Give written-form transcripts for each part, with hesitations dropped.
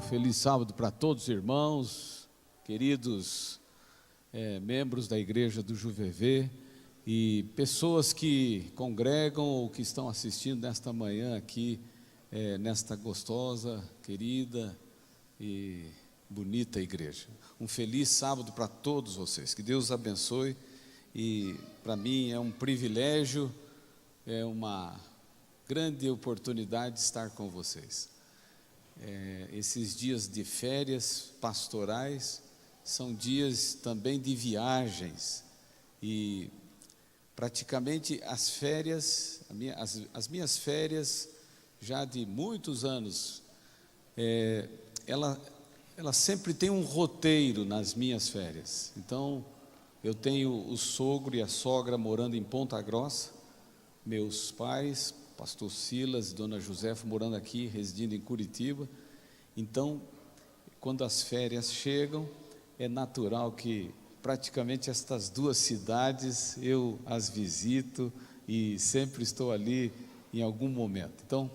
Feliz sábado para todos os irmãos, queridos membros da Igreja do Juvevê e pessoas que congregam ou que estão assistindo nesta manhã aqui, nesta gostosa, querida e bonita igreja. Um feliz sábado para todos vocês, que Deus os abençoe, e para mim é um privilégio, é uma grande oportunidade de estar com vocês. Esses dias de férias pastorais são dias também de viagens, e praticamente as férias, as minhas férias já de muitos anos, ela sempre tem um roteiro nas minhas férias. Então eu tenho o sogro e a sogra morando em Ponta Grossa, meus pais, pastor Silas e dona Josefa morando aqui, residindo em Curitiba. Então, quando as férias chegam, é natural que praticamente estas duas cidades eu as visito e sempre estou ali em algum momento. Então,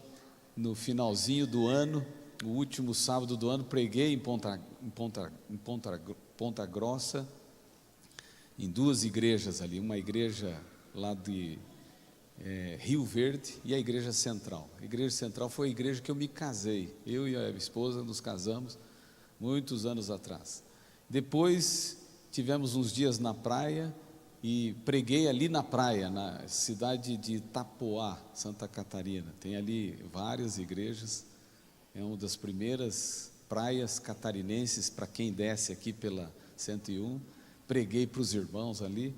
no finalzinho do ano, no último sábado do ano, preguei em Ponta Grossa, em duas igrejas ali, uma igreja lá de Rio Verde e a Igreja Central. A Igreja Central foi a igreja que eu me casei, eu e a esposa nos casamos muitos anos atrás. Depois tivemos uns dias na praia e preguei ali na praia, na cidade de Itapoá, Santa Catarina. Tem ali várias igrejas, é uma das primeiras praias catarinenses para quem desce aqui pela 101. Preguei para os irmãos ali.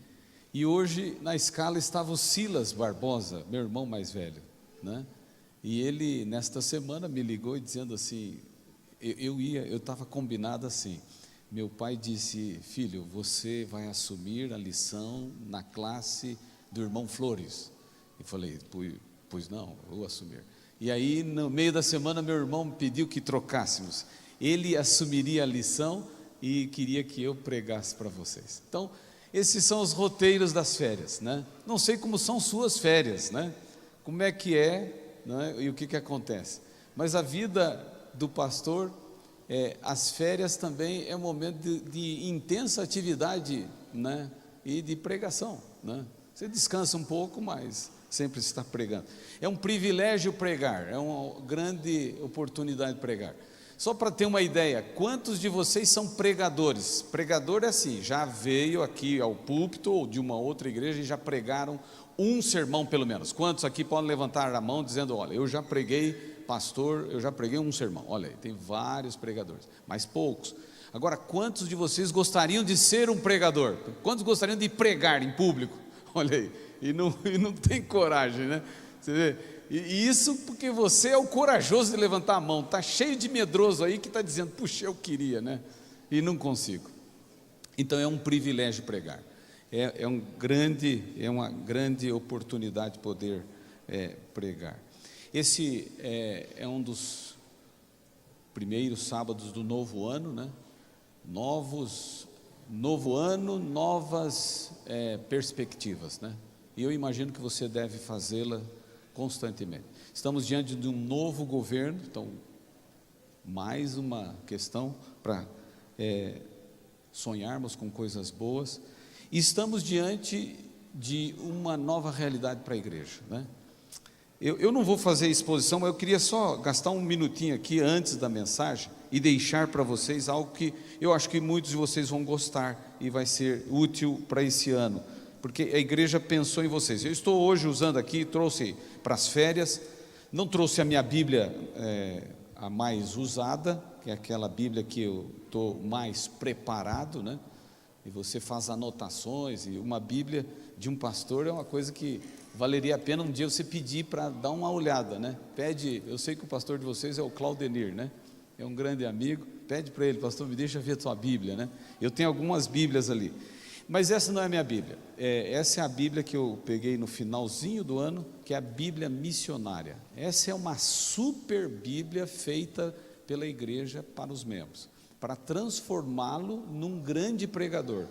E hoje na escala estava o Silas Barbosa, meu irmão mais velho, né? E ele nesta semana me ligou e dizendo assim, eu estava combinado assim, meu pai disse: filho, você vai assumir a lição na classe do irmão Flores. Eu falei, pois não, eu vou assumir. E aí no meio da semana meu irmão me pediu que trocássemos, ele assumiria a lição e queria que eu pregasse para vocês. Então, esses são os roteiros das férias, né? Não sei como são suas férias, né? Como é que né? E o que acontece. Mas a vida do pastor, as férias também é um momento de intensa atividade, né? E de pregação, né? Você descansa um pouco, mas sempre está pregando. É um privilégio pregar, é uma grande oportunidade de pregar. Só para ter uma ideia, quantos de vocês são pregadores? Pregador é assim, já veio aqui ao púlpito ou de uma outra igreja e já pregaram um sermão pelo menos. Quantos aqui podem levantar a mão dizendo, olha, eu já preguei, pastor, eu já preguei um sermão. Olha aí, tem vários pregadores, mas poucos. Agora, quantos de vocês gostariam de ser um pregador? Quantos gostariam de pregar em público? Olha aí, e não tem coragem, né? Você vê? E isso porque você é o corajoso de levantar a mão. Está cheio de medroso aí que está dizendo, puxa, eu queria, né? E não consigo. Então é um privilégio pregar. É uma grande oportunidade poder pregar. Esse é um dos primeiros sábados do novo ano, né? Novo ano, novas perspectivas, né? E eu imagino que você deve fazê-la constantemente. Estamos diante de um novo governo, então mais uma questão para sonharmos com coisas boas, e estamos diante de uma nova realidade para a igreja, né? Eu não vou fazer exposição, mas eu queria só gastar um minutinho aqui antes da mensagem e deixar para vocês algo que eu acho que muitos de vocês vão gostar e vai ser útil para esse ano, porque a igreja pensou em vocês. Eu estou hoje usando aqui, trouxe para as férias, não trouxe a minha Bíblia a mais usada, que é aquela Bíblia que eu estou mais preparado, né? E você faz anotações, e uma Bíblia de um pastor é uma coisa que valeria a pena um dia você pedir para dar uma olhada, né? Pede, eu sei que o pastor de vocês é o Claudenir, né? É um grande amigo, pede para ele, pastor, me deixa ver a tua Bíblia, né? Eu tenho algumas Bíblias ali. Mas essa não é a minha Bíblia, essa é a Bíblia que eu peguei no finalzinho do ano, que é a Bíblia missionária. Essa é uma super Bíblia feita pela igreja para os membros, para transformá-lo num grande pregador.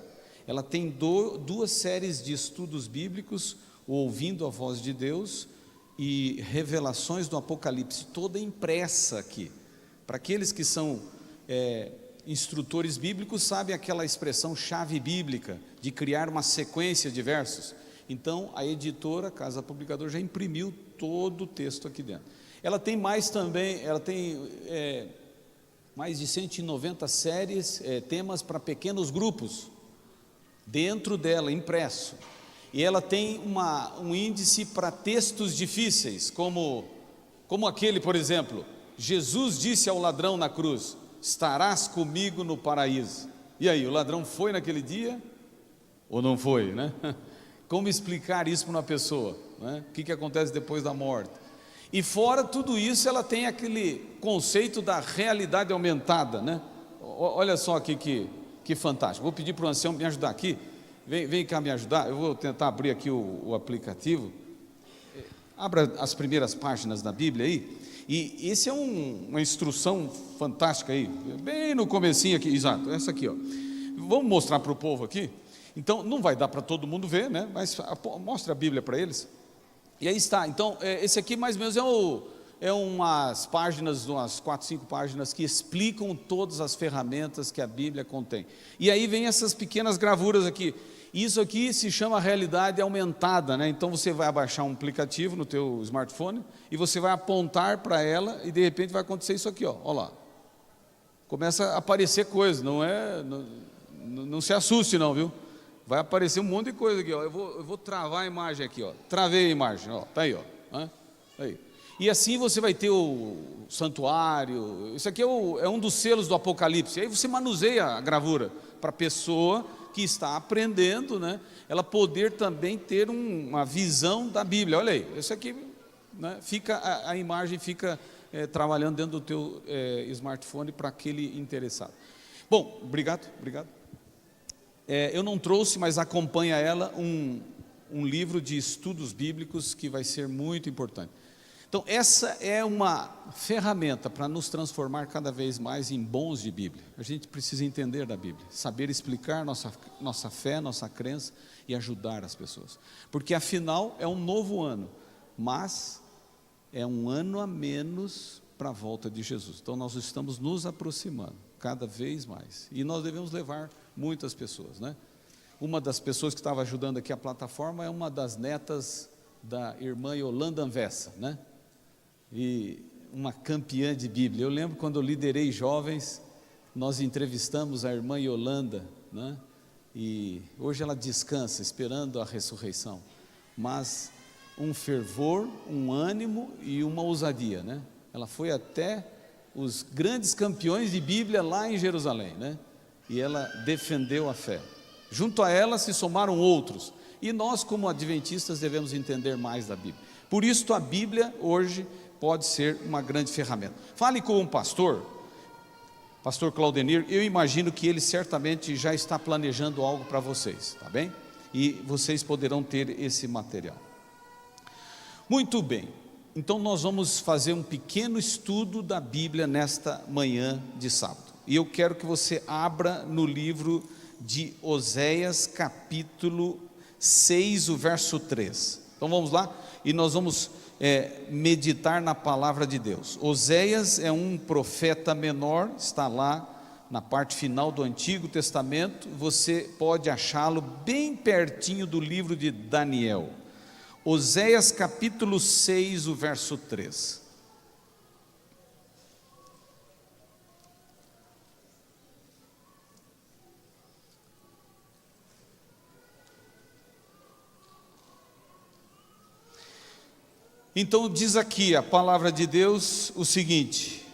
Ela tem duas séries de estudos bíblicos, Ouvindo a Voz de Deus e Revelações do Apocalipse, toda impressa aqui, Para aqueles que são instrutores bíblicos, sabem aquela expressão chave bíblica, de criar uma sequência de versos. Então, a editora, Casa Publicadora, já imprimiu todo o texto aqui dentro. Ela tem mais também, ela tem mais de 190 séries, temas para pequenos grupos, dentro dela, impresso. E ela tem um índice para textos difíceis, como aquele, por exemplo, Jesus disse ao ladrão na cruz: estarás comigo no paraíso. E aí, o ladrão foi naquele dia? Ou não foi, né? Como explicar isso para uma pessoa, né? O que acontece depois da morte? E fora tudo isso, ela tem aquele conceito da realidade aumentada, né? Olha só aqui que fantástico. Vou pedir para o ancião me ajudar aqui. Vem cá me ajudar. Eu vou tentar abrir aqui o aplicativo. Abra as primeiras páginas da Bíblia aí. E esse é uma instrução fantástica aí, bem no comecinho aqui, exato, essa aqui, ó. Vamos mostrar para o povo aqui. Então, não vai dar para todo mundo ver, né? Mas mostra a Bíblia para eles. E aí está. Então, esse aqui mais ou menos umas páginas, umas 4, 5 páginas que explicam todas as ferramentas que a Bíblia contém. E aí vem essas pequenas gravuras aqui. Isso aqui se chama realidade aumentada, né? Então você vai baixar um aplicativo no teu smartphone e você vai apontar para ela e de repente vai acontecer isso aqui, ó. Olha lá. Começa a aparecer coisa, não se assuste não, viu? Vai aparecer um monte de coisa aqui, ó. Eu vou travar a imagem aqui, ó. Travei a imagem, ó. Tá aí, ó. Aí. E assim você vai ter o santuário. Isso aqui é um dos selos do Apocalipse. Aí você manuseia a gravura para a pessoa que está aprendendo, né? Ela poder também ter uma visão da Bíblia. Olha aí, isso aqui, né? A imagem fica trabalhando dentro do teu smartphone para aquele interessado. Bom, obrigado. Eu não trouxe, mas acompanha ela um livro de estudos bíblicos que vai ser muito importante. Então, essa é uma ferramenta para nos transformar cada vez mais em bons de Bíblia. A gente precisa entender da Bíblia, saber explicar nossa fé, nossa crença e ajudar as pessoas. Porque, afinal, é um novo ano, mas é um ano a menos para a volta de Jesus. Então, nós estamos nos aproximando cada vez mais. E nós devemos levar muitas pessoas, né? Uma das pessoas que estava ajudando aqui a plataforma é uma das netas da irmã Yolanda Anvessa, né? E uma campeã de Bíblia. Eu lembro quando eu liderei jovens, nós entrevistamos a irmã Yolanda, né? E hoje ela descansa, esperando a ressurreição, mas um fervor, um ânimo e uma ousadia, né? Ela foi até os grandes campeões de Bíblia lá em Jerusalém, né? E ela defendeu a fé. Junto a ela se somaram outros, e nós como adventistas devemos entender mais da Bíblia. Por isso a Bíblia hoje pode ser uma grande ferramenta. Fale com um pastor Claudenir, eu imagino que ele certamente já está planejando algo para vocês, tá bem? E vocês poderão ter esse material. Muito bem, então nós vamos fazer um pequeno estudo da Bíblia nesta manhã de sábado. E eu quero que você abra no livro de Oséias, capítulo 6, o verso 3. Então vamos lá, e nós vamos meditar na palavra de Deus. Oséias é um profeta menor, está lá na parte final do Antigo Testamento, você pode achá-lo bem pertinho do livro de Daniel. Oséias capítulo 6, o verso 3. Então diz aqui a palavra de Deus o seguinte,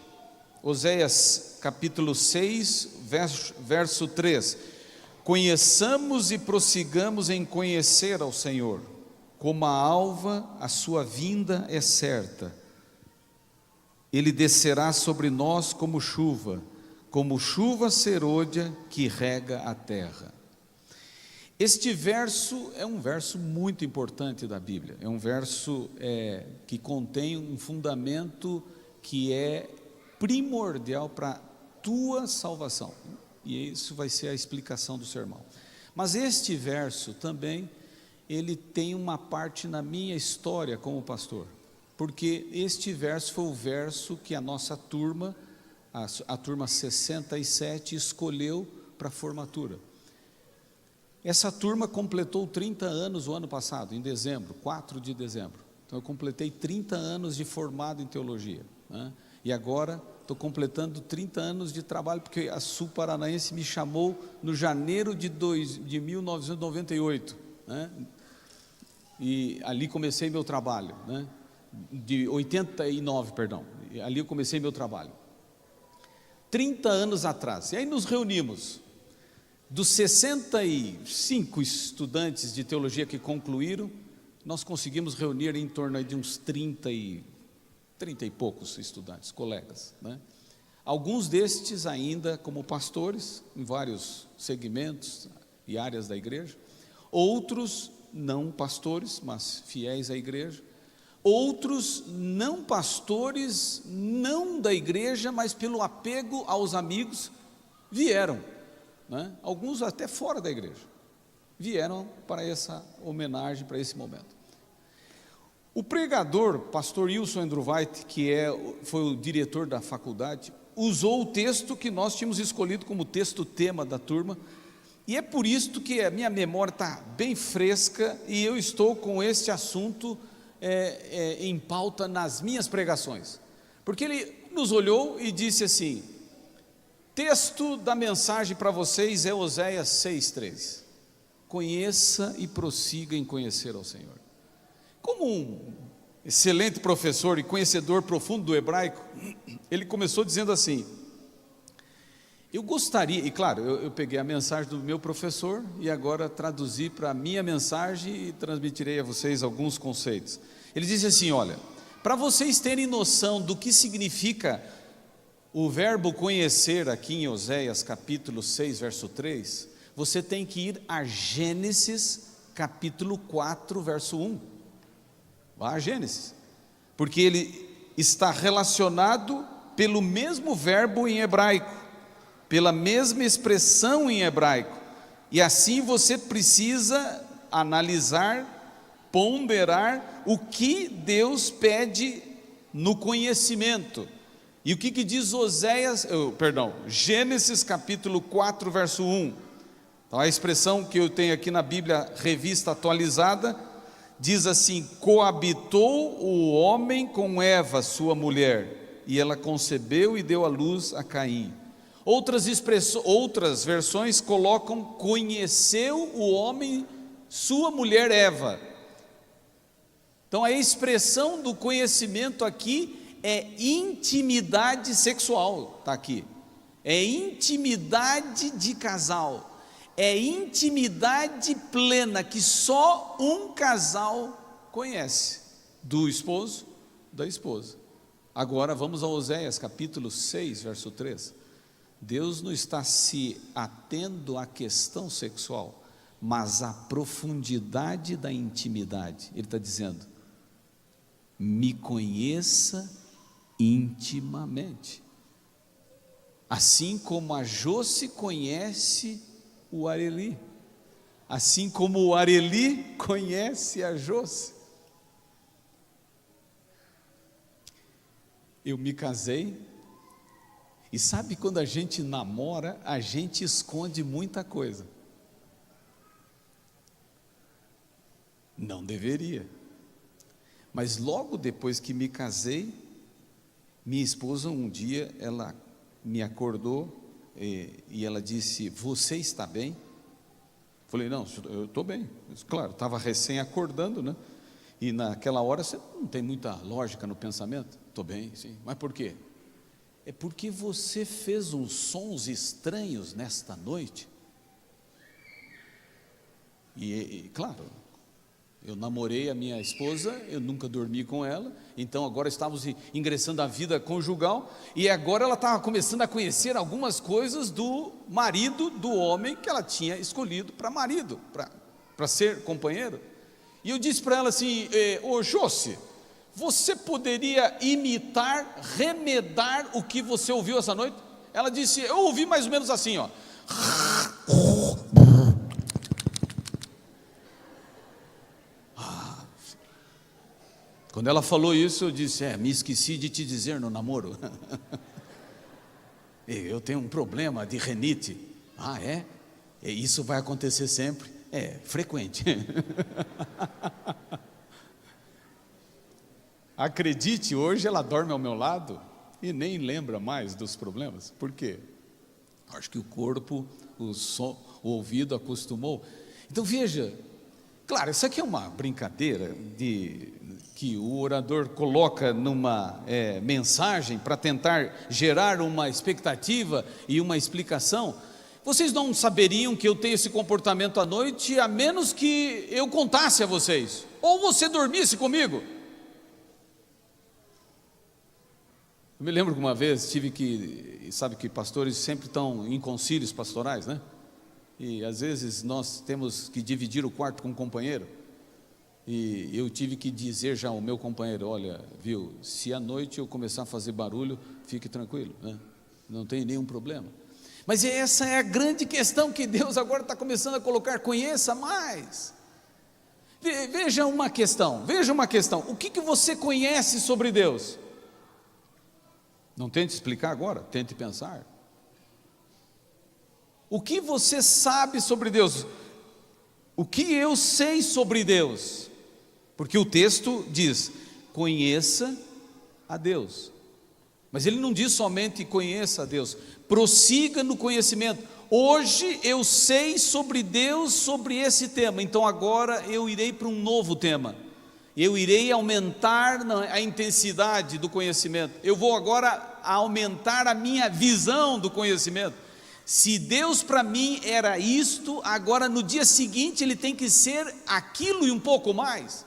Oséias capítulo 6, verso 3: conheçamos e prossigamos em conhecer ao Senhor, como a alva a sua vinda é certa, Ele descerá sobre nós como chuva serôdia que rega a terra. Este verso é um verso muito importante da Bíblia, é um verso que contém um fundamento que é primordial para a tua salvação, e isso vai ser a explicação do sermão. Mas este verso também, ele tem uma parte na minha história como pastor, porque este verso foi o verso que a nossa turma a turma 67 escolheu para a formatura. Essa turma completou 30 anos o ano passado, em dezembro, 4 de dezembro. Então eu completei 30 anos de formado em teologia, né? E agora estou completando 30 anos de trabalho, porque a Sul Paranaense me chamou no janeiro de 1998, né? E ali comecei meu trabalho, né? De 89, perdão, ali eu comecei meu trabalho. 30 anos atrás, e aí nos reunimos, dos 65 estudantes de teologia que concluíram, nós conseguimos reunir em torno de uns 30 e poucos estudantes, colegas, né? Alguns destes ainda como pastores, em vários segmentos e áreas da igreja, outros não pastores, mas fiéis à igreja, outros não pastores, não da igreja, mas pelo apego aos amigos, vieram, né? Alguns até fora da igreja, vieram para essa homenagem, para esse momento. O pregador, pastor Wilson Andrewhite, que foi o diretor da faculdade, usou o texto que nós tínhamos escolhido como texto tema da turma, e é por isso que a minha memória está bem fresca, e eu estou com este assunto em pauta nas minhas pregações, porque ele nos olhou e disse assim: texto da mensagem para vocês é Oséias 6,13, conheça e prossiga em conhecer ao Senhor. Como um excelente professor e conhecedor profundo do hebraico, ele começou dizendo assim: eu gostaria, e claro, eu peguei a mensagem do meu professor e agora traduzi para a minha mensagem e transmitirei a vocês alguns conceitos. Ele disse assim: olha, para vocês terem noção do que significa o verbo conhecer aqui em Oséias capítulo 6, verso 3, você tem que ir a Gênesis capítulo 4, verso 1. Vá a Gênesis, porque ele está relacionado pelo mesmo verbo em hebraico, pela mesma expressão em hebraico, e assim você precisa analisar, ponderar o que Deus pede no conhecimento. E o que diz Gênesis capítulo 4, verso 1. Então a expressão que eu tenho aqui na Bíblia Revista Atualizada diz assim: coabitou o homem com Eva, sua mulher, e ela concebeu e deu à luz a Caim. Outras versões colocam: conheceu o homem sua mulher Eva. Então a expressão do conhecimento aqui é intimidade sexual, está aqui, é intimidade de casal, é intimidade plena que só um casal conhece, do esposo, da esposa. Agora vamos a Oséias capítulo 6, verso 3. Deus não está se atendo à questão sexual, mas à profundidade da intimidade. Ele está dizendo: me conheça intimamente, assim como a Josi conhece o Areli, assim como o Areli conhece a Josi. Eu me casei, e sabe, quando a gente namora, a gente esconde muita coisa. Não deveria, mas logo depois que me casei, minha esposa um dia, ela me acordou e ela disse: você está bem? Falei: não, eu estou bem. Claro, estava recém acordando, né? E naquela hora você não tem muita lógica no pensamento. Estou bem, sim. Mas por quê? É porque você fez uns sons estranhos nesta noite. E claro, eu namorei a minha esposa, eu nunca dormi com ela, então agora estávamos ingressando na vida conjugal, e agora ela estava começando a conhecer algumas coisas do marido, do homem que ela tinha escolhido para marido, para ser companheiro. E eu disse para ela assim: ô Josi, você poderia imitar, remedar o que você ouviu essa noite? Ela disse: eu ouvi mais ou menos assim, ó. Quando ela falou isso, eu disse: me esqueci de te dizer no namoro. Eu tenho um problema de rinite. Ah, é? Isso vai acontecer sempre? É, frequente. Acredite, hoje ela dorme ao meu lado e nem lembra mais dos problemas. Por quê? Acho que o corpo, o ouvido acostumou. Então veja, claro, isso aqui é uma brincadeira que o orador coloca numa mensagem para tentar gerar uma expectativa e uma explicação. Vocês não saberiam que eu tenho esse comportamento à noite a menos que eu contasse a vocês, ou você dormisse comigo. Eu me lembro que uma vez sabe que pastores sempre estão em concílios pastorais, né? E às vezes nós temos que dividir o quarto com um companheiro. E eu tive que dizer já ao meu companheiro: olha, viu, se à noite eu começar a fazer barulho, fique tranquilo, né? Não tem nenhum problema. Mas essa é a grande questão que Deus agora está começando a colocar: conheça mais. Veja uma questão. O que você conhece sobre Deus? Não tente explicar agora, tente pensar. O que você sabe sobre Deus? O que eu sei sobre Deus? Porque o texto diz: conheça a Deus. Mas ele não diz somente conheça a Deus, prossiga no conhecimento. Hoje eu sei sobre Deus, sobre esse tema, então agora eu irei para um novo tema. Eu irei aumentar a intensidade do conhecimento. Eu vou agora aumentar a minha visão do conhecimento. Se Deus para mim era isto, agora no dia seguinte ele tem que ser aquilo e um pouco mais.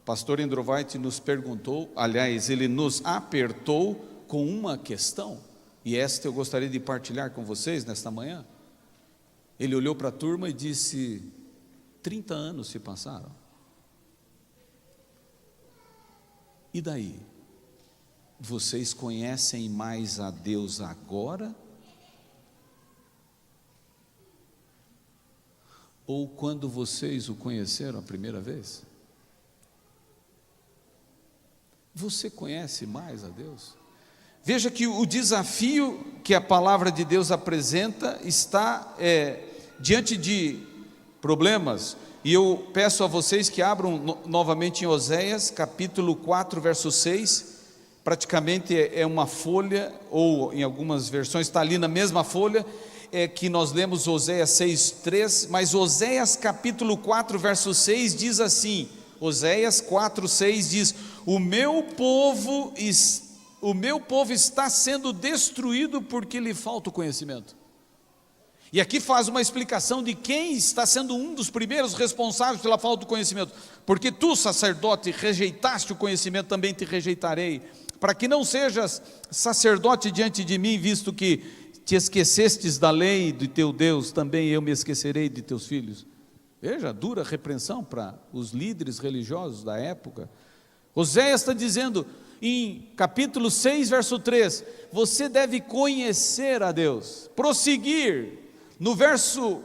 Pastor Endrovait nos perguntou, aliás, ele nos apertou com uma questão, e esta eu gostaria de partilhar com vocês nesta manhã. Ele olhou para a turma e disse: 30 anos se passaram. E daí? Vocês conhecem mais a Deus agora? Ou quando vocês o conheceram a primeira vez? Você conhece mais a Deus? Veja que o desafio que a palavra de Deus apresenta está diante de problemas. E eu peço a vocês que abram novamente em Oséias, capítulo 4, verso 6, praticamente é uma folha, ou em algumas versões está ali na mesma folha, que nós lemos Oséias 6, 3, mas Oséias capítulo 4, verso 6 diz assim, Oséias 4, 6 diz: o meu povo está sendo destruído porque lhe falta o conhecimento. E aqui faz uma explicação de quem está sendo um dos primeiros responsáveis pela falta do conhecimento. Porque tu, sacerdote, rejeitaste o conhecimento, também te rejeitarei, para que não sejas sacerdote diante de mim, visto que te esquecestes da lei de teu Deus, também eu me esquecerei de teus filhos. Veja, dura repreensão para os líderes religiosos da época. Oséias está dizendo em capítulo 6, verso 3, você deve conhecer a Deus, prosseguir. No verso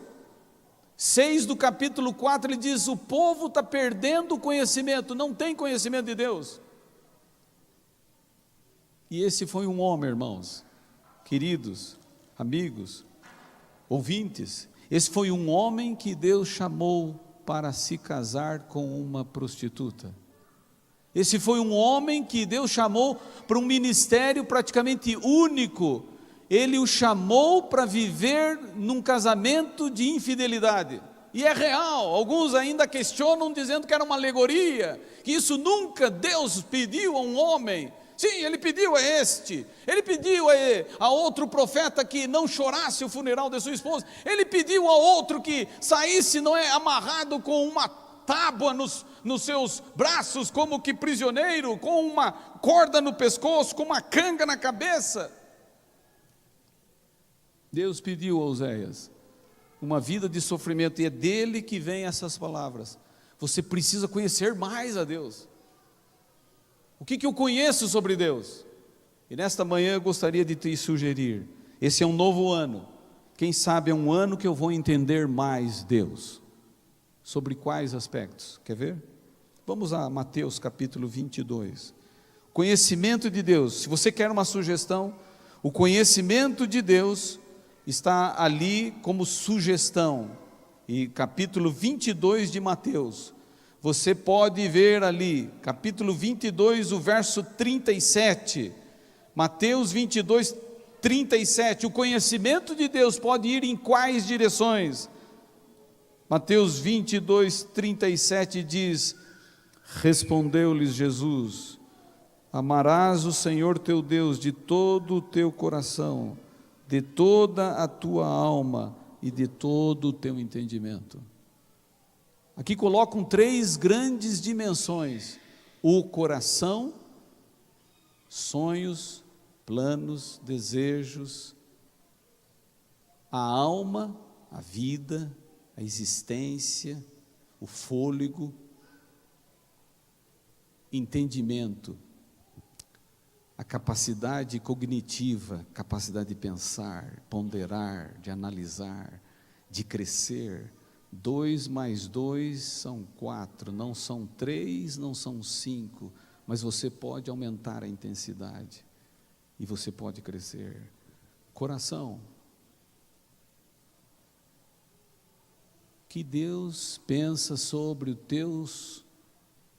6 do capítulo 4 ele diz: o povo está perdendo o conhecimento, não tem conhecimento de Deus. E esse foi um homem, irmãos, queridos, amigos, ouvintes, esse foi um homem que Deus chamou para se casar com uma prostituta. Esse foi um homem que Deus chamou para um ministério praticamente único. Ele o chamou para viver num casamento de infidelidade. E é real, alguns ainda questionam dizendo que era uma alegoria, que isso nunca Deus pediu a um homem. Sim, ele pediu a este, ele pediu a outro profeta que não chorasse o funeral de sua esposa, ele pediu a outro que saísse amarrado com uma tábua nos seus braços, como que prisioneiro, com uma corda no pescoço, com uma canga na cabeça. Deus pediu a Oséias uma vida de sofrimento, e é dele que vem essas palavras: você precisa conhecer mais a Deus. O que eu conheço sobre Deus? E nesta manhã eu gostaria de te sugerir, esse é um novo ano, quem sabe é um ano que eu vou entender mais Deus. Sobre quais aspectos? Quer ver? Vamos a Mateus capítulo 22. Conhecimento de Deus. Se você quer uma sugestão, O conhecimento de Deus está ali como sugestão. E capítulo 22 de Mateus, você pode ver ali, capítulo 22, o verso 37. Mateus 22, 37. O conhecimento de Deus pode ir em quais direções? Mateus 22, 37 diz: respondeu-lhes Jesus: amarás o Senhor teu Deus de todo o teu coração, de toda a tua alma e de todo o teu entendimento. Aqui colocam 3 grandes dimensões: o coração, sonhos, planos, desejos; a alma, a vida, a existência, o fôlego; entendimento, a capacidade cognitiva, capacidade de pensar, ponderar, de analisar, de crescer. 2 mais 2 são 4, não são 3, não são 5, mas você pode aumentar a intensidade e você pode crescer. Coração. Que Deus pensa sobre os teus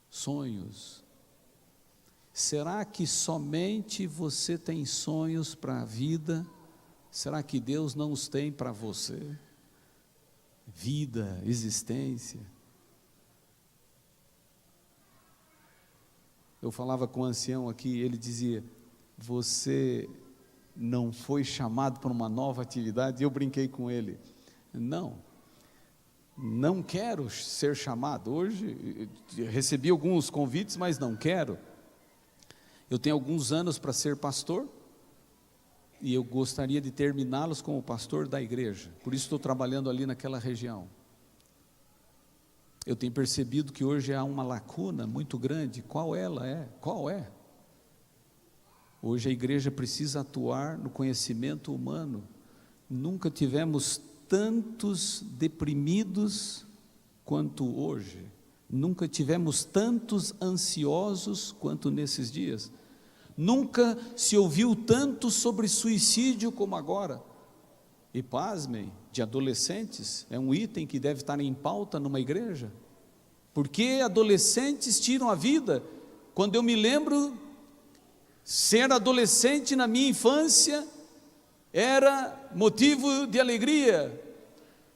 sonhos? Será que somente você tem sonhos para a vida? Será que Deus não os tem para você? Vida, existência. Eu falava com um ancião aqui, ele dizia: você não foi chamado para uma nova atividade? E eu brinquei com ele: não quero ser chamado. Hoje recebi alguns convites, mas não quero. Eu tenho alguns anos para ser pastor, e eu gostaria de terminá-los como pastor da igreja. Por isso estou trabalhando ali naquela região. Eu tenho percebido que hoje há uma lacuna muito grande. Qual ela é? Qual é? Hoje a igreja precisa atuar no conhecimento humano. Nunca tivemos tantos deprimidos quanto hoje. Nunca tivemos tantos ansiosos quanto nesses dias. Nunca se ouviu tanto sobre suicídio como agora. E pasmem, de adolescentes, é um item que deve estar em pauta numa igreja. Porque adolescentes tiram a vida. Quando eu me lembro, ser adolescente na minha infância era motivo de alegria,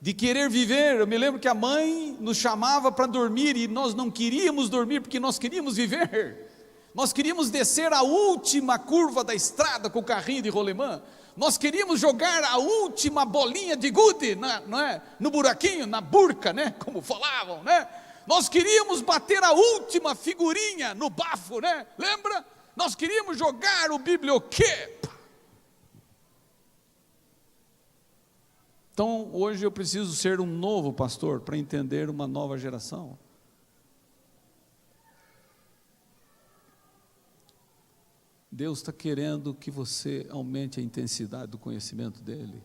de querer viver. Eu me lembro que a mãe nos chamava para dormir e nós não queríamos dormir porque nós queríamos viver. Nós queríamos descer a última curva da estrada com o carrinho de rolemã. Nós queríamos jogar a última bolinha de gude, não é? No buraquinho, na burca, né? Como falavam, né? Nós queríamos bater a última figurinha no bafo, né? Lembra? Nós queríamos jogar o biblioquê. Então, hoje eu preciso ser um novo pastor para entender uma nova geração. Deus está querendo que você aumente a intensidade do conhecimento dEle.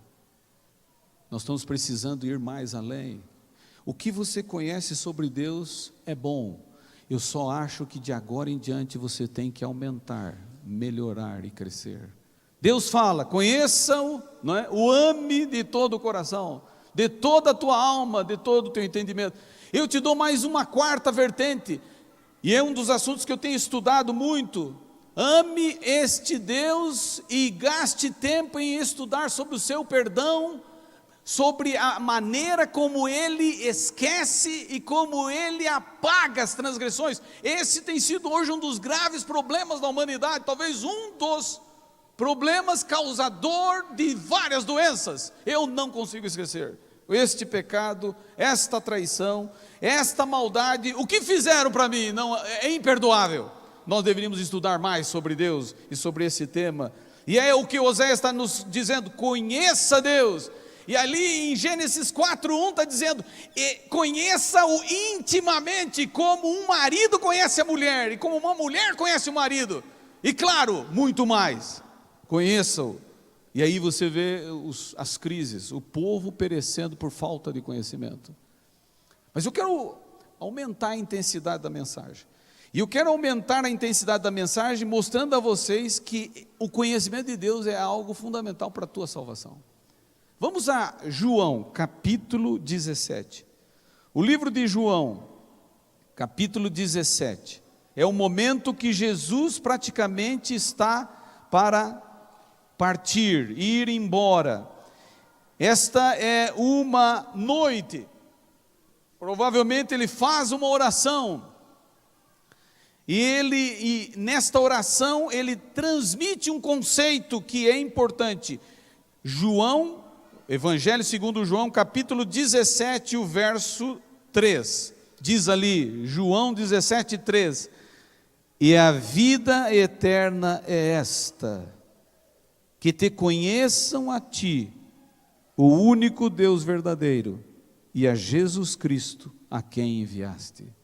Nós estamos precisando ir mais além. O que você conhece sobre Deus é bom. Eu só acho que de agora em diante você tem que aumentar, melhorar e crescer. Deus fala: conheça-o, não é? O ame de todo o coração, de toda a tua alma, de todo o teu entendimento. Eu te dou mais uma quarta vertente, e é um dos assuntos que eu tenho estudado muito. Ame este Deus e gaste tempo em estudar sobre o seu perdão, sobre a maneira como Ele esquece e como Ele apaga as transgressões. Esse tem sido hoje um dos graves problemas da humanidade, talvez um dos problemas causador de várias doenças. Eu não consigo esquecer este pecado, esta traição, esta maldade. O que fizeram para mim? Não, é imperdoável. Nós deveríamos estudar mais sobre Deus e sobre esse tema. E é o que Oséias está nos dizendo: conheça Deus. E ali em Gênesis 4:1 está dizendo: conheça-o intimamente, como um marido conhece a mulher, e como uma mulher conhece o marido. E claro, muito mais. Conheça-o. E aí você vê as crises, o povo perecendo por falta de conhecimento. Mas eu quero aumentar a intensidade da mensagem. E eu quero aumentar a intensidade da mensagem, mostrando a vocês que o conhecimento de Deus é algo fundamental para a tua salvação. Vamos a João, capítulo 17. O livro de João, capítulo 17, é o momento que Jesus praticamente está para partir, ir embora. Esta é uma noite, provavelmente ele faz uma oração, e nesta oração ele transmite um conceito que é importante. João, Evangelho segundo João, capítulo 17, o verso 3, diz ali, João 17, 3, e a vida eterna é esta, que te conheçam a ti, o único Deus verdadeiro, e a Jesus Cristo, a quem enviaste.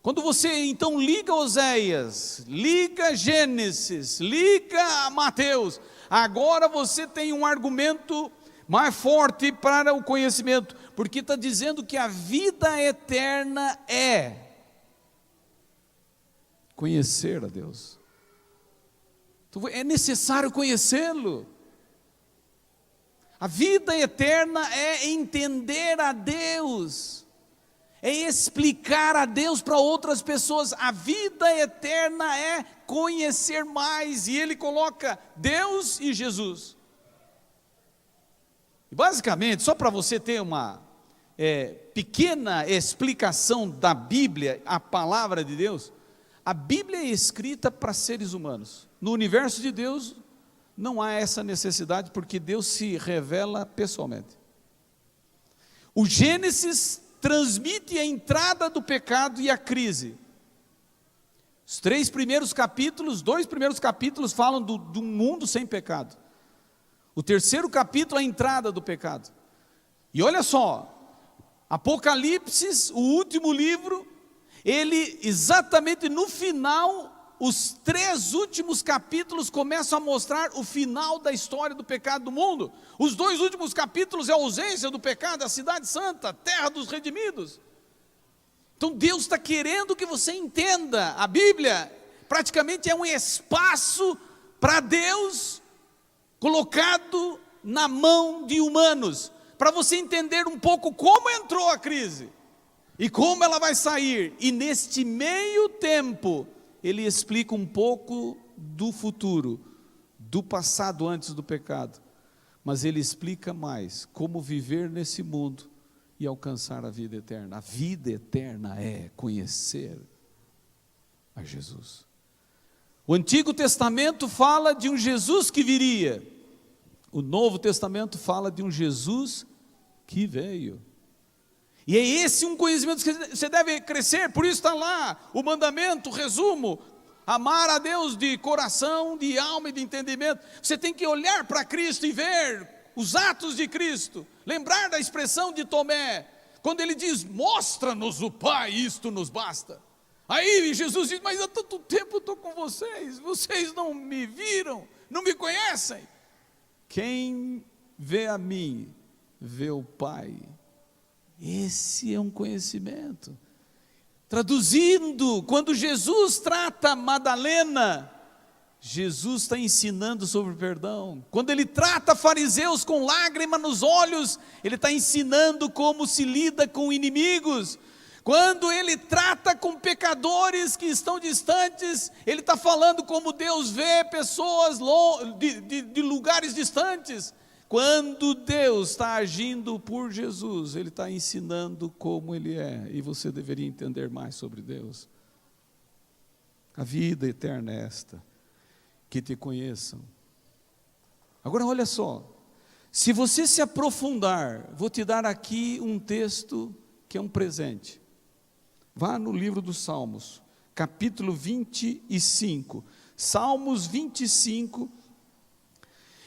Quando você então liga Oséias, liga Gênesis, liga Mateus, agora você tem um argumento mais forte para o conhecimento, porque está dizendo que a vida eterna é conhecer a Deus. Então, é necessário conhecê-lo. A vida eterna é entender a Deus, é explicar a Deus para outras pessoas. A vida eterna é conhecer mais, e ele coloca Deus e Jesus. Basicamente, só para você ter uma pequena explicação da Bíblia, a palavra de Deus, a Bíblia é escrita para seres humanos. No universo de Deus não há essa necessidade, porque Deus se revela pessoalmente. O Gênesis transmite a entrada do pecado e a crise. Os 2 primeiros capítulos falam do mundo sem pecado. O 3º capítulo, a entrada do pecado. E olha só, Apocalipse, o último livro, ele exatamente no final, os 3 últimos capítulos começam a mostrar o final da história do pecado do mundo. Os 2 últimos capítulos é a ausência do pecado, a cidade santa, a terra dos redimidos. Então Deus está querendo que você entenda. A Bíblia praticamente é um espaço para Deus colocado na mão de humanos, para você entender um pouco como entrou a crise e como ela vai sair. E neste meio tempo ele explica um pouco do futuro, do passado antes do pecado, mas ele explica mais como viver nesse mundo e alcançar a vida eterna. A vida eterna é conhecer a Jesus. O Antigo Testamento fala de um Jesus que viria, o Novo Testamento fala de um Jesus que veio. E é esse um conhecimento que você deve crescer. Por isso está lá o mandamento, o resumo: amar a Deus de coração, de alma e de entendimento. Você tem que olhar para Cristo e ver os atos de Cristo, lembrar da expressão de Tomé, quando ele diz: mostra-nos o Pai, isto nos basta. Aí Jesus diz: mas há tanto tempo eu estou com vocês, vocês não me viram, não me conhecem. Quem vê a mim, vê o Pai. Esse é um conhecimento. Traduzindo, quando Jesus trata Madalena, Jesus está ensinando sobre perdão. Quando ele trata fariseus com lágrima nos olhos, ele está ensinando como se lida com inimigos. Quando ele trata com pecadores que estão distantes, ele está falando como Deus vê pessoas de lugares distantes. Quando Deus está agindo por Jesus, ele está ensinando como ele é, e você deveria entender mais sobre Deus. A vida eterna é esta, que te conheçam. Agora olha só, se você se aprofundar, vou te dar aqui um texto que é um presente. Vá no livro dos Salmos, capítulo 25, Salmos 25,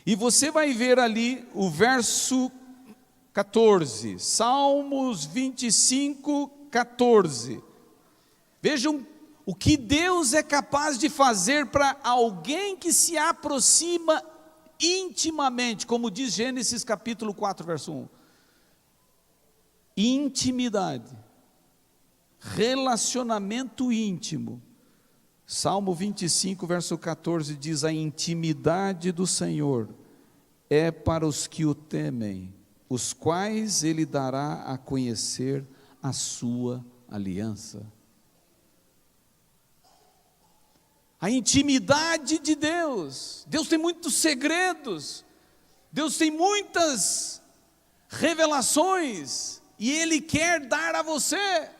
e você vai ver ali o verso 14, Salmos 25, 14. Vejam o que Deus é capaz de fazer para alguém que se aproxima intimamente, como diz Gênesis capítulo 4, verso 1. Intimidade. relacionamento íntimo. Salmo 25, verso 14 diz: a intimidade do Senhor é para os que o temem, os quais Ele dará a conhecer a sua aliança. A intimidade de Deus. Deus tem muitos segredos, Deus tem muitas revelações, e Ele quer dar a você.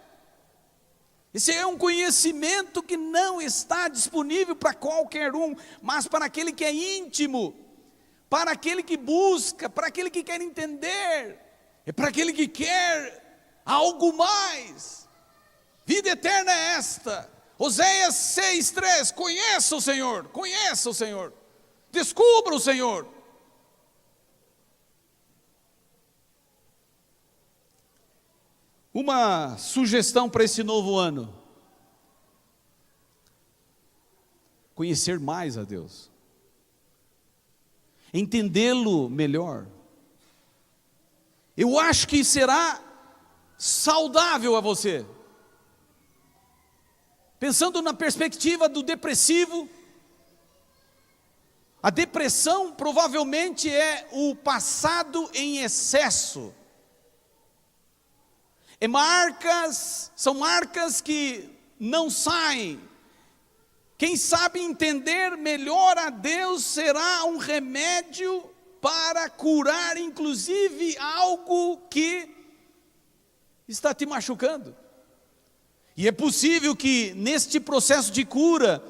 Esse é um conhecimento que não está disponível para qualquer um, mas para aquele que é íntimo, para aquele que busca, para aquele que quer entender, é para aquele que quer algo mais. Vida eterna é esta. Oséias 6,3, conheça o Senhor, descubra o Senhor. Uma sugestão para esse novo ano: conhecer mais a Deus, entendê-lo melhor. Eu acho que será saudável a você. Pensando na perspectiva do depressivo, a depressão provavelmente é o passado em excesso. São marcas que não saem. Quem sabe entender melhor a Deus será um remédio para curar, inclusive, algo que está te machucando. E é possível que neste processo de cura,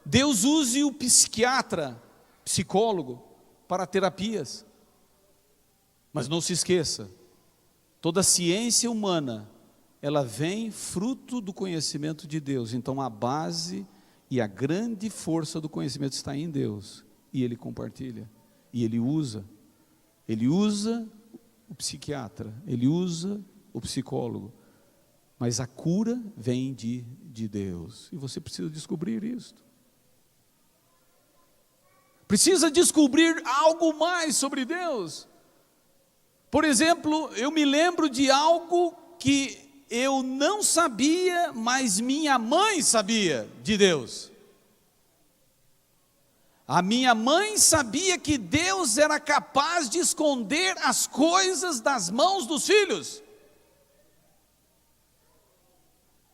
Deus use o psiquiatra, psicólogo, para terapias. Mas não se esqueça, toda ciência humana, ela vem fruto do conhecimento de Deus. Então a base e a grande força do conhecimento está em Deus. E Ele compartilha, e Ele usa o psiquiatra, Ele usa o psicólogo. Mas a cura vem de Deus, e você precisa descobrir isso. Precisa descobrir algo mais sobre Deus. Por exemplo, eu me lembro de algo que eu não sabia, mas minha mãe sabia de Deus. A minha mãe sabia que Deus era capaz de esconder as coisas das mãos dos filhos.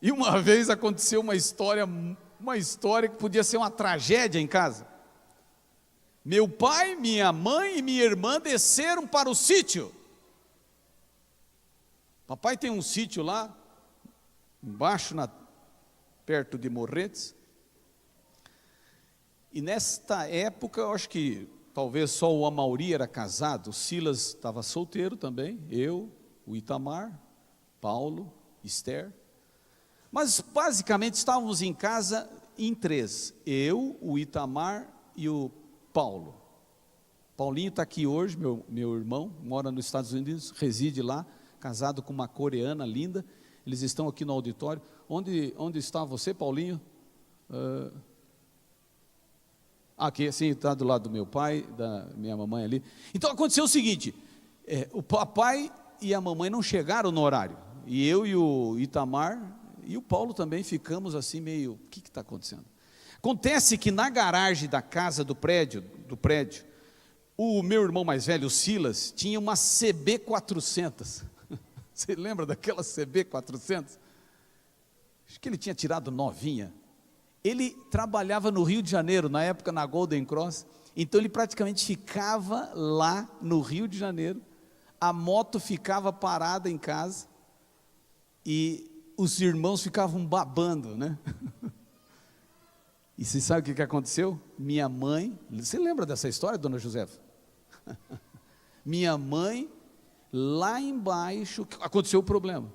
E uma vez aconteceu uma história que podia ser uma tragédia em casa. Meu pai, minha mãe e minha irmã desceram para o sítio. Papai tem um sítio lá, embaixo, perto de Morretes. E nesta época, eu acho que talvez só o Amauri era casado, o Silas estava solteiro também, eu, o Itamar, Paulo, Esther. Mas basicamente estávamos em casa em três, eu, o Itamar e o Paulo. Paulinho está aqui hoje, meu irmão, mora nos Estados Unidos, reside lá, casado com uma coreana linda. Eles estão aqui no auditório. Onde está você, Paulinho? Aqui, sim, está do lado do meu pai, da minha mamãe ali. Então aconteceu o seguinte, o papai e a mamãe não chegaram no horário, e eu e o Itamar e o Paulo também ficamos assim meio, o que está acontecendo? Acontece que na garagem da casa do prédio, o meu irmão mais velho, o Silas, tinha uma CB400. Você lembra daquela CB400? Acho que ele tinha tirado novinha. Ele trabalhava no Rio de Janeiro, na época na Golden Cross, então ele praticamente ficava lá no Rio de Janeiro, a moto ficava parada em casa, e os irmãos ficavam babando, né? E você sabe o que aconteceu? Minha mãe, você lembra dessa história, dona Josefa? Minha mãe, lá embaixo, aconteceu o problema.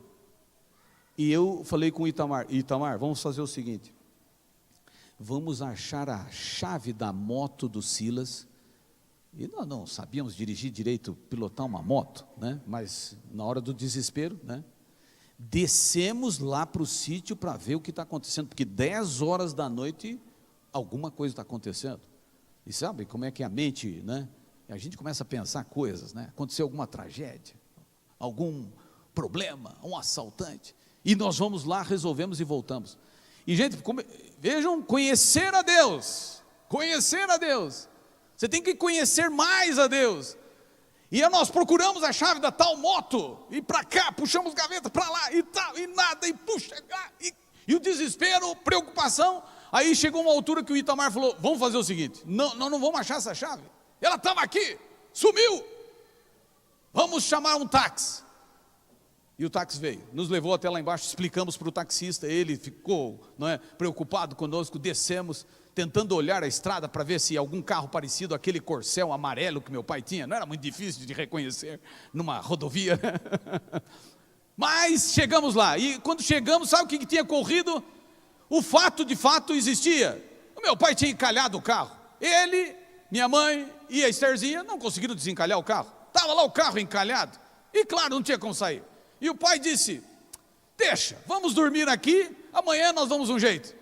E eu falei com o Itamar, vamos fazer o seguinte, vamos achar a chave da moto do Silas. E nós não sabíamos dirigir direito, pilotar uma moto, né? Mas na hora do desespero, né? Descemos lá para o sítio para ver o que está acontecendo, porque 10 horas da noite, alguma coisa está acontecendo. E sabe como é que a mente, né? A gente começa a pensar coisas, né? Aconteceu alguma tragédia, algum problema, um assaltante. E nós vamos lá, resolvemos e voltamos. E gente, vejam, conhecer a Deus. Você tem que conhecer mais a Deus. E aí nós procuramos a chave da tal moto, e para cá, puxamos gaveta para lá, e tal, e nada, e puxa, e o desespero, preocupação. Aí chegou uma altura que o Itamar falou: vamos fazer o seguinte, nós não vamos achar essa chave, ela estava aqui, sumiu, vamos chamar um táxi. E o táxi veio, nos levou até lá embaixo, explicamos para o taxista, ele ficou, preocupado conosco, descemos, tentando olhar a estrada para ver se algum carro parecido àquele Corcel amarelo que meu pai tinha, não era muito difícil de reconhecer numa rodovia, mas chegamos lá, e quando chegamos, sabe o que tinha corrido? O fato de fato existia, o meu pai tinha encalhado o carro, ele, minha mãe e a Estherzinha não conseguiram desencalhar o carro, estava lá o carro encalhado, e claro, não tinha como sair. E o pai disse: deixa, vamos dormir aqui, amanhã nós damos um jeito.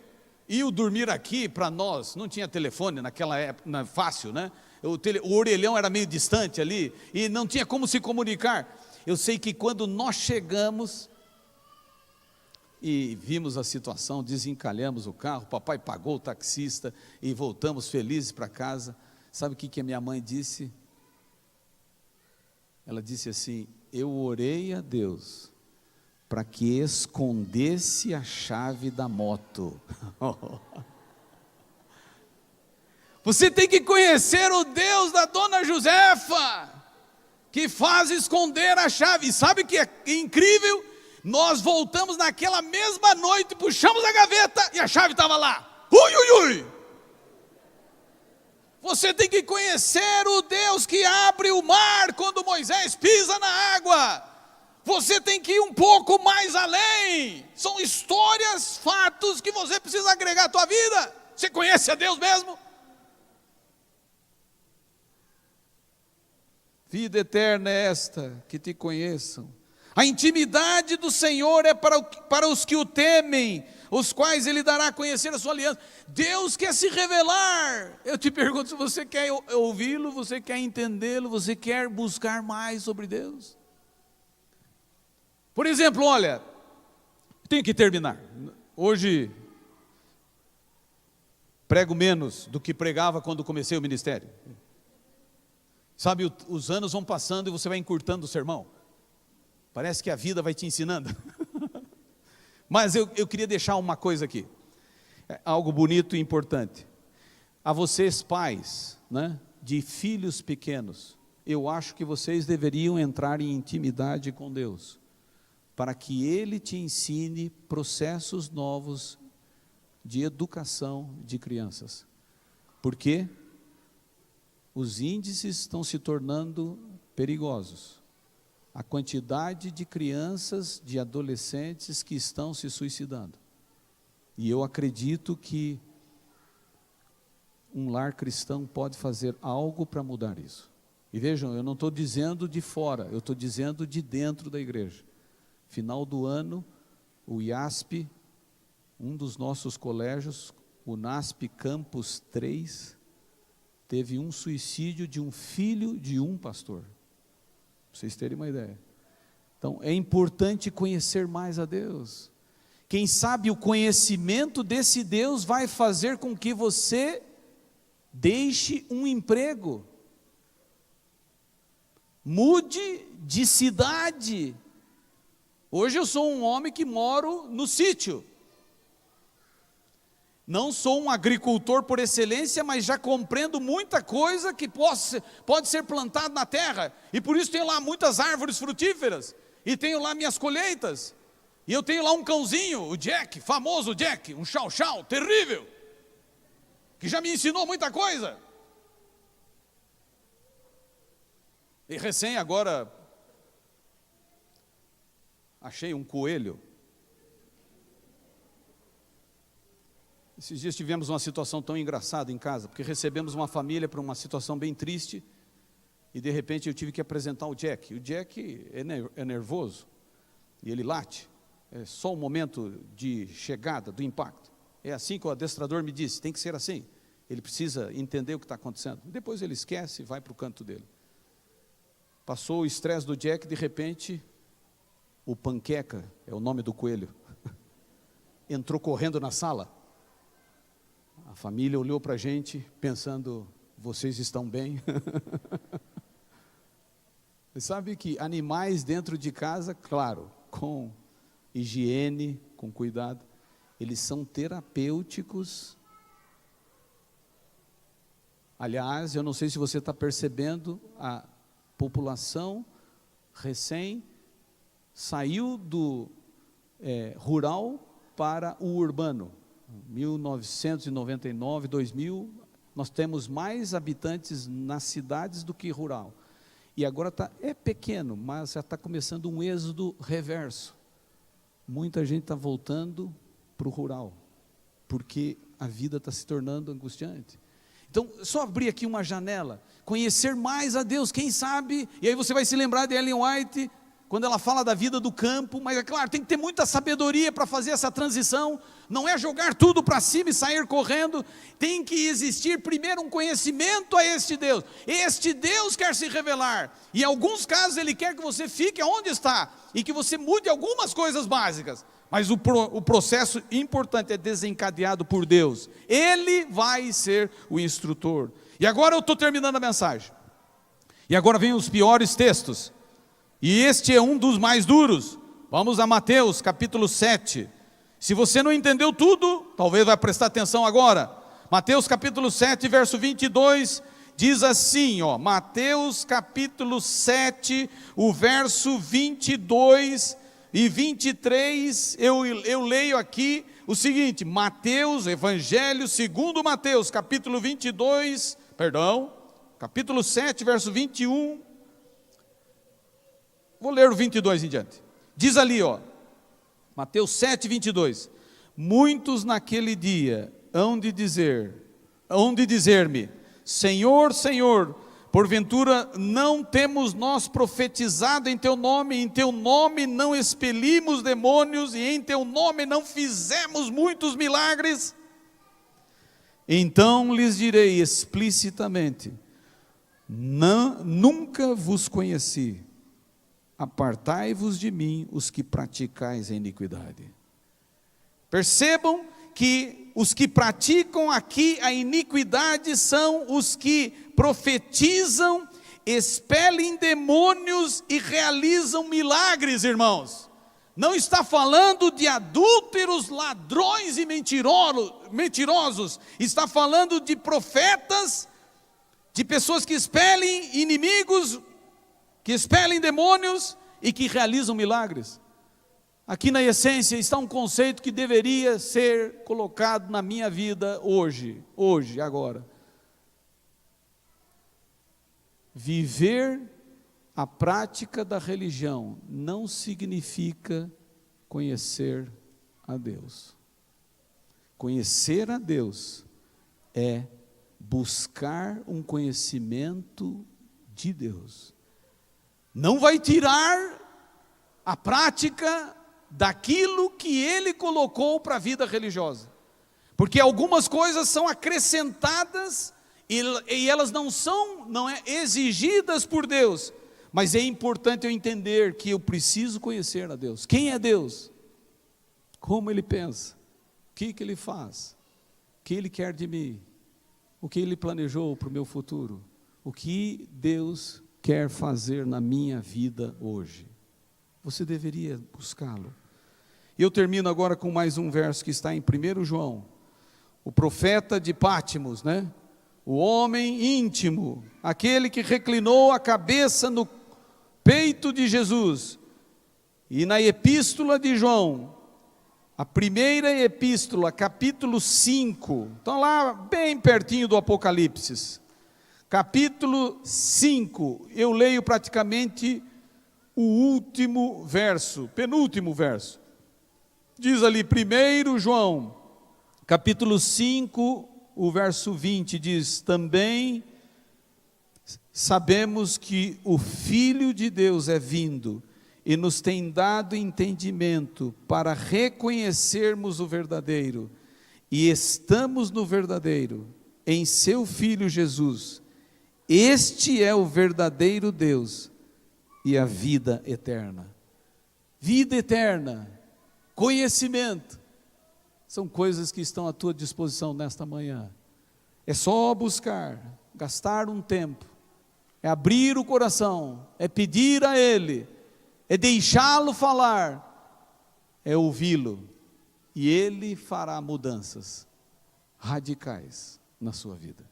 E o dormir aqui, para nós, não tinha telefone naquela época, não é fácil, né? O orelhão era meio distante ali, e não tinha como se comunicar. Eu sei que quando nós chegamos e vimos a situação, desencalhamos o carro, papai pagou o taxista e voltamos felizes para casa. Sabe o que a minha mãe disse? Ela disse assim: eu orei a Deus para que escondesse a chave da moto. Você tem que conhecer o Deus da dona Josefa, que faz esconder a chave. E sabe o que é incrível? Nós voltamos naquela mesma noite, puxamos a gaveta e a chave estava lá. Ui! Você tem que conhecer o Deus que abre o mar quando Moisés pisa na água. Você tem que ir um pouco mais além. São histórias, fatos que você precisa agregar à tua vida. Você conhece a Deus mesmo? Vida eterna é esta, que te conheçam. A intimidade do Senhor é para os que o temem, os quais Ele dará a conhecer a sua aliança. Deus quer se revelar. Eu te pergunto, se você quer ouvi-lo, você quer entendê-lo, você quer buscar mais sobre Deus. Por exemplo, olha, tenho que terminar. Hoje prego menos do que pregava quando comecei o ministério. Sabe, os anos vão passando e você vai encurtando o sermão. Parece que a vida vai te ensinando. Mas eu queria deixar uma coisa aqui, algo bonito e importante. A vocês pais, de filhos pequenos, eu acho que vocês deveriam entrar em intimidade com Deus, para que Ele te ensine processos novos de educação de crianças. Porque os índices estão se tornando perigosos. A quantidade de crianças, de adolescentes que estão se suicidando. E eu acredito que um lar cristão pode fazer algo para mudar isso. E vejam, eu não estou dizendo de fora, eu estou dizendo de dentro da igreja. Final do ano, o IASP, um dos nossos colégios, o NASP Campus 3, teve um suicídio de um filho de um pastor. Para vocês terem uma ideia. Então, é importante conhecer mais a Deus. Quem sabe o conhecimento desse Deus vai fazer com que você deixe um emprego, mude de cidade. Hoje eu sou um homem que moro no sítio. Não sou um agricultor por excelência, mas já compreendo muita coisa que pode ser plantada na terra. E por isso tenho lá muitas árvores frutíferas. E tenho lá minhas colheitas. E eu tenho lá um cãozinho, o Jack, famoso Jack, um chau-chau terrível, que já me ensinou muita coisa. E recém agora achei um coelho. Esses dias tivemos uma situação tão engraçada em casa, porque recebemos uma família para uma situação bem triste, e de repente eu tive que apresentar o Jack. O Jack é nervoso, e ele late, é só o momento de chegada, do impacto. É assim que o adestrador me disse, tem que ser assim, ele precisa entender o que está acontecendo. Depois ele esquece e vai para o canto dele. Passou o estresse do Jack, de repente, o Panqueca, é o nome do coelho, entrou correndo na sala. A família olhou para a gente, pensando, vocês estão bem? Você sabe que animais dentro de casa, claro, com higiene, com cuidado, eles são terapêuticos. Aliás, eu não sei se você está percebendo, a população recém saiu do rural para o urbano. 1999, 2000, nós temos mais habitantes nas cidades do que rural. E agora é pequeno, mas já está começando um êxodo reverso. Muita gente está voltando para o rural, porque a vida está se tornando angustiante. Então, só abrir aqui uma janela, conhecer mais a Deus, quem sabe, e aí você vai se lembrar de Ellen White, quando ela fala da vida do campo, mas é claro, tem que ter muita sabedoria para fazer essa transição, não é jogar tudo para cima e sair correndo, tem que existir primeiro um conhecimento a este Deus quer se revelar, e em alguns casos Ele quer que você fique onde está, e que você mude algumas coisas básicas, mas o processo importante é desencadeado por Deus, Ele vai ser o instrutor. E agora eu estou terminando a mensagem, e agora vem os piores textos, e este é um dos mais duros. Vamos a Mateus capítulo 7, se você não entendeu tudo, talvez vai prestar atenção agora. Mateus capítulo 7, verso 22, diz assim, Mateus capítulo 7, o verso 22 e 23, eu leio aqui o seguinte, Mateus, Evangelho segundo Mateus, capítulo 7, verso 21, vou ler o 22 em diante, diz ali, Mateus 7, 22, muitos naquele dia hão de dizer-me, Senhor, Senhor, porventura não temos nós profetizado em Teu nome não expelimos demônios, e em Teu nome não fizemos muitos milagres? Então lhes direi explicitamente, nunca vos conheci, apartai-vos de mim, os que praticais a iniquidade. Percebam que os que praticam aqui a iniquidade são os que profetizam, expelem demônios e realizam milagres, irmãos. Não está falando de adúlteros, ladrões e mentirosos, está falando de profetas, de pessoas que expelem inimigos, que expelem demônios e que realizam milagres. Aqui na essência está um conceito que deveria ser colocado na minha vida hoje, agora. Viver a prática da religião não significa conhecer a Deus. Conhecer a Deus é buscar um conhecimento de Deus. Não vai tirar a prática daquilo que Ele colocou para a vida religiosa, porque algumas coisas são acrescentadas e elas não é exigidas por Deus, mas é importante eu entender que eu preciso conhecer a Deus. Quem é Deus? Como Ele pensa? O que Ele faz? O que Ele quer de mim? O que Ele planejou para o meu futuro? O que Deus quer fazer na minha vida hoje? Você deveria buscá-lo. E eu termino agora com mais um verso que está em 1 João. O profeta de Pátimos, o homem íntimo, aquele que reclinou a cabeça no peito de Jesus. E na epístola de João, a primeira epístola, capítulo 5, então lá bem pertinho do Apocalipse, capítulo 5, eu leio praticamente o último verso, penúltimo verso, diz ali, 1 João, capítulo 5, o verso 20, diz, também sabemos que o Filho de Deus é vindo, e nos tem dado entendimento para reconhecermos o verdadeiro, e estamos no verdadeiro, em seu Filho Jesus. Este é o verdadeiro Deus e a vida eterna. vida eterna, conhecimento, são coisas que estão à tua disposição nesta manhã. É só buscar, gastar um tempo, é abrir o coração, é pedir a Ele, é deixá-lo falar, é ouvi-lo, e Ele fará mudanças radicais na sua vida.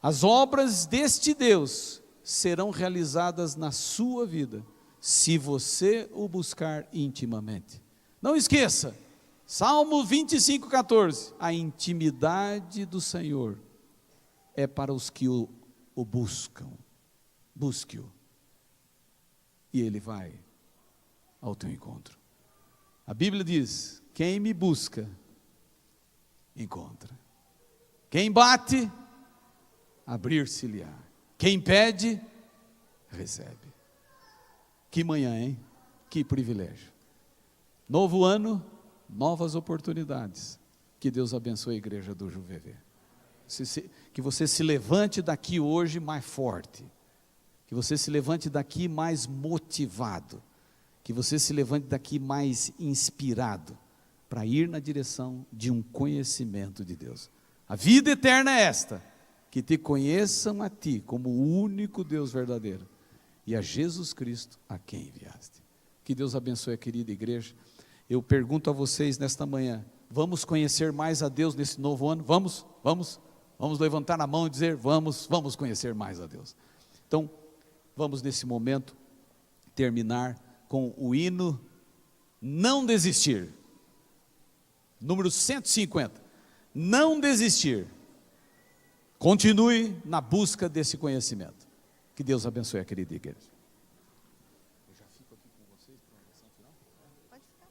As obras deste Deus serão realizadas na sua vida, se você o buscar intimamente. Não esqueça, Salmo 25:14, a intimidade do Senhor é para os que o buscam. Busque-o, e Ele vai ao teu encontro. A Bíblia diz: quem me busca, encontra. Quem bate, abrir-se-lhe-á. Quem pede, recebe. Que manhã, hein? Que privilégio. Novo ano, novas oportunidades. Que Deus abençoe a igreja do JuVV. Que você se levante daqui hoje mais forte. Que você se levante daqui mais motivado. Que você se levante daqui mais inspirado para ir na direção de um conhecimento de Deus. A vida eterna é esta: que te conheçam a ti como o único Deus verdadeiro e a Jesus Cristo a quem enviaste. Que Deus abençoe a querida igreja. Eu pergunto a vocês nesta manhã: vamos conhecer mais a Deus nesse novo ano? Vamos levantar a mão e dizer: vamos conhecer mais a Deus. Então, vamos nesse momento terminar com o hino Não Desistir, número 150, não desistir, continue na busca desse conhecimento. Que Deus abençoe a querida igreja. Eu já fico aqui com vocês para a oração final? Pode ficar.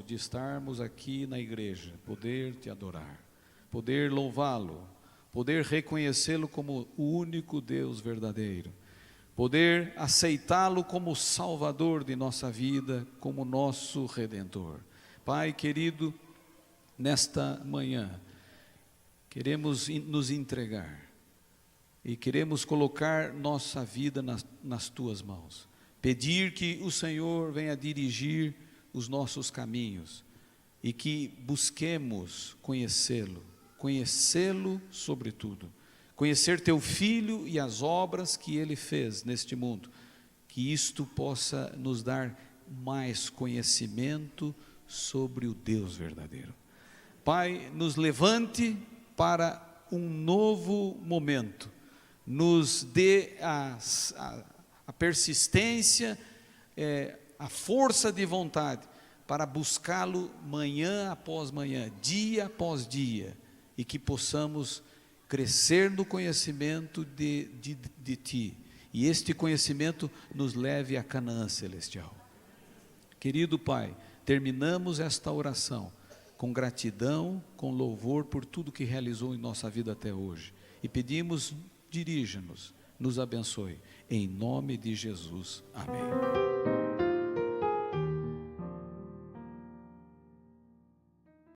De estarmos aqui na igreja, poder te adorar, poder louvá-lo, poder reconhecê-lo como o único Deus verdadeiro, poder aceitá-lo como Salvador de nossa vida, como nosso Redentor. Pai querido, nesta manhã, queremos nos entregar e queremos colocar nossa vida nas tuas mãos. Pedir que o Senhor venha dirigir os nossos caminhos e que busquemos conhecê-lo sobretudo. Conhecer teu Filho e as obras que ele fez neste mundo. Que isto possa nos dar mais conhecimento sobre o Deus verdadeiro. Pai, nos levante para um novo momento. Nos dê a persistência, a força de vontade para buscá-lo manhã após manhã, dia após dia, e que possamos crescer no conhecimento de Ti, e este conhecimento nos leve a Canaã celestial. Querido Pai, terminamos esta oração com gratidão, com louvor por tudo que realizou em nossa vida até hoje, e pedimos, dirija-nos, nos abençoe, em nome de Jesus, amém.